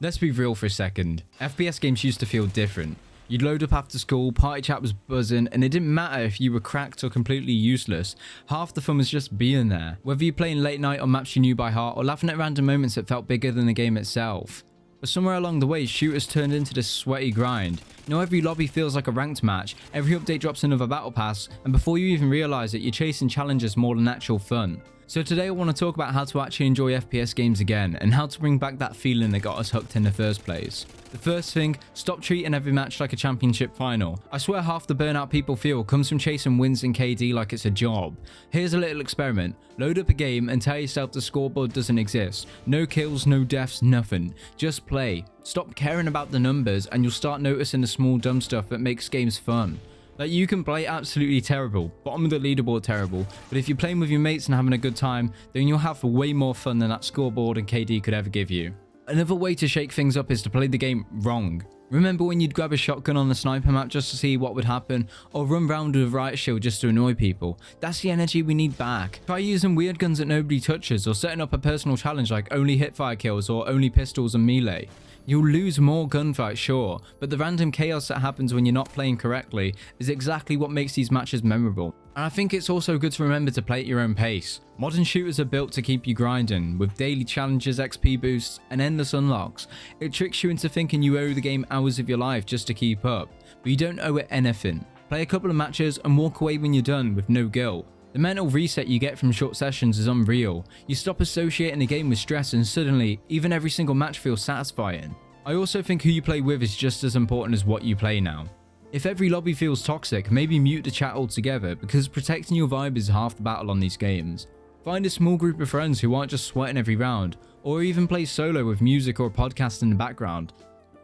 Let's be real for a second. FPS games used to feel different. You'd load up after school, party chat was buzzing, and it didn't matter if you were cracked or completely useless. Half the fun was just being there. Whether you're playing late night on maps you knew by heart or laughing at random moments that felt bigger than the game itself. But somewhere along the way, shooters turned into this sweaty grind. You know, every lobby feels like a ranked match, every update drops another battle pass, and before you even realise it, you're chasing challenges more than actual fun. So today I want to talk about how to actually enjoy FPS games again, and how to bring back that feeling that got us hooked in the first place. The first thing, stop treating every match like a championship final. I swear half the burnout people feel comes from chasing wins in KD like it's a job. Here's a little experiment. Load up a game and tell yourself the scoreboard doesn't exist. No kills, no deaths, nothing. Just play. Stop caring about the numbers and you'll start noticing the small dumb stuff that makes games fun. Like, you can play absolutely terrible, bottom of the leaderboard terrible, but if you're playing with your mates and having a good time, then you'll have way more fun than that scoreboard and KD could ever give you. Another way to shake things up is to play the game wrong. Remember when you'd grab a shotgun on the sniper map just to see what would happen, or run round with a riot shield just to annoy people? That's the energy we need back. Try using weird guns that nobody touches, or setting up a personal challenge like only hipfire kills or only pistols and melee. You'll lose more gunfights, sure, but the random chaos that happens when you're not playing correctly is exactly what makes these matches memorable. And I think it's also good to remember to play at your own pace. Modern shooters are built to keep you grinding, with daily challenges, XP boosts, and endless unlocks. It tricks you into thinking you owe the game hours of your life just to keep up, but you don't owe it anything. Play a couple of matches and walk away when you're done with no guilt. The mental reset you get from short sessions is unreal. You stop associating the game with stress and suddenly, even every single match feels satisfying. I also think who you play with is just as important as what you play now. If every lobby feels toxic, maybe mute the chat altogether, because protecting your vibe is half the battle on these games. Find a small group of friends who aren't just sweating every round, or even play solo with music or a podcast in the background.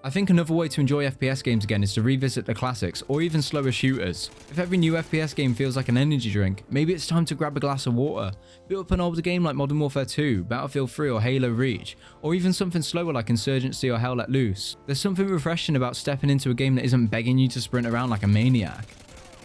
I think another way to enjoy FPS games again is to revisit the classics, or even slower shooters. If every new FPS game feels like an energy drink, maybe it's time to grab a glass of water. Build up an older game like Modern Warfare 2, Battlefield 3 or Halo Reach, or even something slower like Insurgency or Hell Let Loose. There's something refreshing about stepping into a game that isn't begging you to sprint around like a maniac.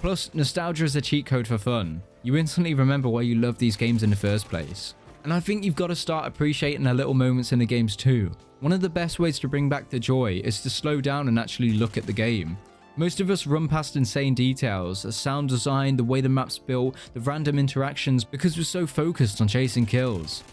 Plus, nostalgia is a cheat code for fun. You instantly remember why you loved these games in the first place. And I think you've got to start appreciating the little moments in the games too. One of the best ways to bring back the joy is to slow down and actually look at the game. Most of us run past insane details, the sound design, the way the map's built, the random interactions, because we're so focused on chasing kills.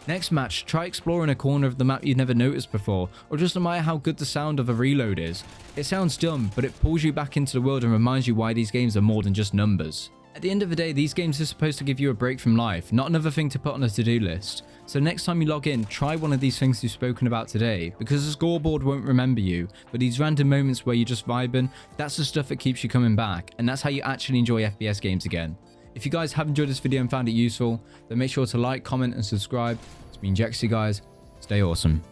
Next match, try exploring a corner of the map you've never noticed before, or just admire how good the sound of a reload is. It sounds dumb, but it pulls you back into the world and reminds you why these games are more than just numbers. At the end of the day, these games are supposed to give you a break from life, not another thing to put on a to-do list. So next time you log in, try one of these things we've spoken about today, because the scoreboard won't remember you, but these random moments where you're just vibing, that's the stuff that keeps you coming back, and that's how you actually enjoy FPS games again. If you guys have enjoyed this video and found it useful, then make sure to like, comment, and subscribe. It's been Jxey, guys. Stay awesome.